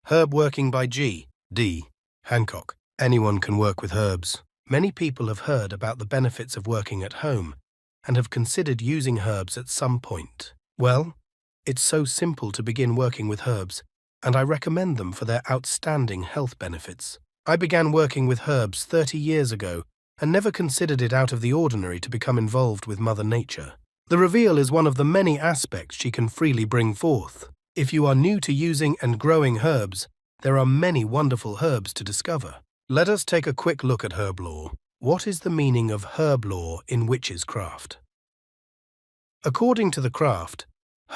Herb working by G D Hancock. Anyone can work with herbs. Many people have heard about the benefits of working at home and have considered using herbs at some point. Well, it's so simple to begin working with herbs, and I recommend them for their outstanding health benefits. I began working with herbs 30 years ago and never considered it out of the ordinary to become involved with Mother Nature. The reveal is one of the many aspects she can freely bring forth. If you are new to using and growing herbs, there are many wonderful herbs to discover. Let us take a quick look at herb lore. What is the meaning of herb lore in witch's craft? According to the craft,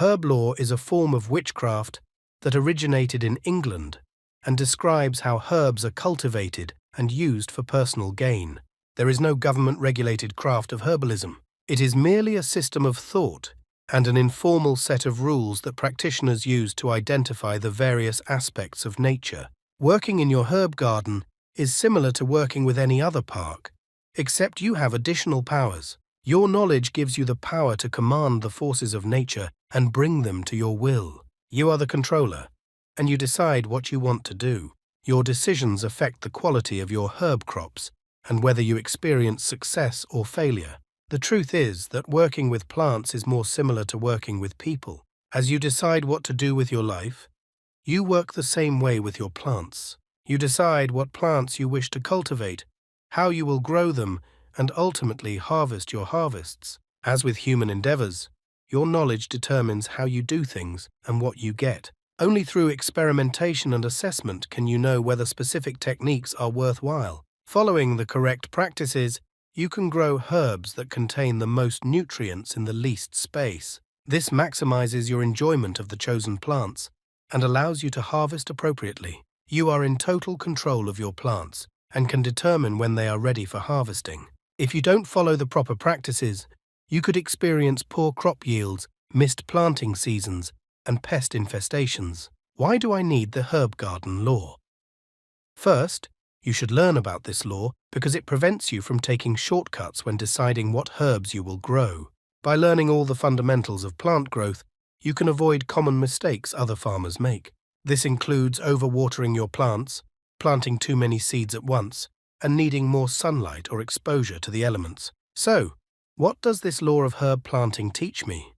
herb lore is a form of witchcraft that originated in England and describes how herbs are cultivated and used for personal gain. There is no government-regulated craft of herbalism. It is merely a system of thought and an informal set of rules that practitioners use to identify the various aspects of nature. Working in your herb garden is similar to working with any other park, except you have additional powers. Your knowledge gives you the power to command the forces of nature and bring them to your will. You are the controller, and you decide what you want to do. Your decisions affect the quality of your herb crops and whether you experience success or failure. The truth is that working with plants is more similar to working with people. As you decide what to do with your life, you work the same way with your plants. You decide what plants you wish to cultivate, how you will grow them, and ultimately harvest your harvests. As with human endeavors, your knowledge determines how you do things and what you get. Only through experimentation and assessment can you know whether specific techniques are worthwhile. Following the correct practices, you can grow herbs that contain the most nutrients in the least space. This maximizes your enjoyment of the chosen plants and allows you to harvest appropriately. You are in total control of your plants and can determine when they are ready for harvesting. If you don't follow the proper practices, you could experience poor crop yields, missed planting seasons, and pest infestations. Why do I need the herb garden lore? First, you should learn about this law because it prevents you from taking shortcuts when deciding what herbs you will grow. By learning all the fundamentals of plant growth, you can avoid common mistakes other farmers make. This includes overwatering your plants, planting too many seeds at once, and needing more sunlight or exposure to the elements. So, what does this law of herb planting teach me?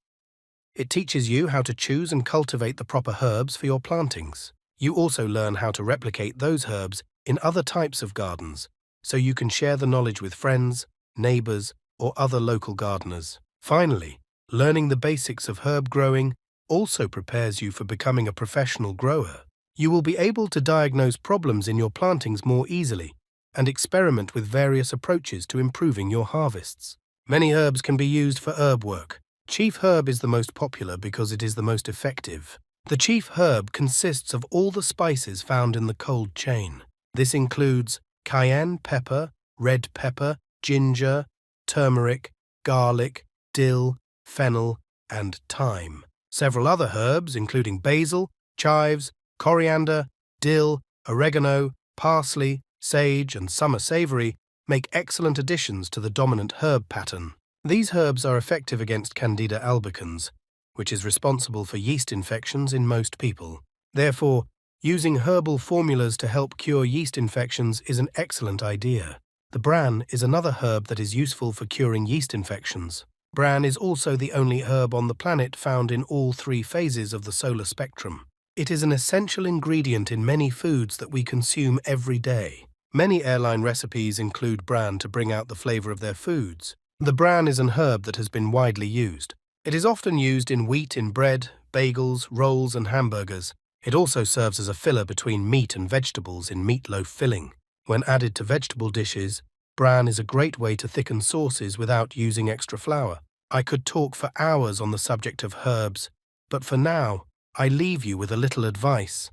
It teaches you how to choose and cultivate the proper herbs for your plantings. You also learn how to replicate those herbs in other types of gardens, so you can share the knowledge with friends, neighbors, or other local gardeners. Finally, learning the basics of herb growing also prepares you for becoming a professional grower. You will be able to diagnose problems in your plantings more easily and experiment with various approaches to improving your harvests. Many herbs can be used for herb work. Chief herb is the most popular because it is the most effective. The chief herb consists of all the spices found in the cold chain. This includes cayenne pepper, red pepper, ginger, turmeric, garlic, dill, fennel, and thyme. Several other herbs, including basil, chives, coriander, dill, oregano, parsley, sage, and summer savory, make excellent additions to the dominant herb pattern. These herbs are effective against Candida albicans, which is responsible for yeast infections in most people. Therefore, using herbal formulas to help cure yeast infections is an excellent idea. The bran is another herb that is useful for curing yeast infections. Bran is also the only herb on the planet found in all three phases of the solar spectrum. It is an essential ingredient in many foods that we consume every day. Many airline recipes include bran to bring out the flavor of their foods. The bran is an herb that has been widely used. It is often used in wheat in bread, bagels, rolls, and hamburgers. It also serves as a filler between meat and vegetables in meatloaf filling. When added to vegetable dishes, bran is a great way to thicken sauces without using extra flour. I could talk for hours on the subject of herbs, but for now, I leave you with a little advice.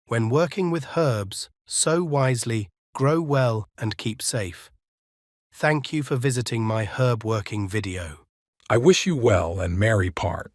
When working with herbs, sow wisely, grow well, and keep safe. Thank you for visiting my herb working video. I wish you well and merry part.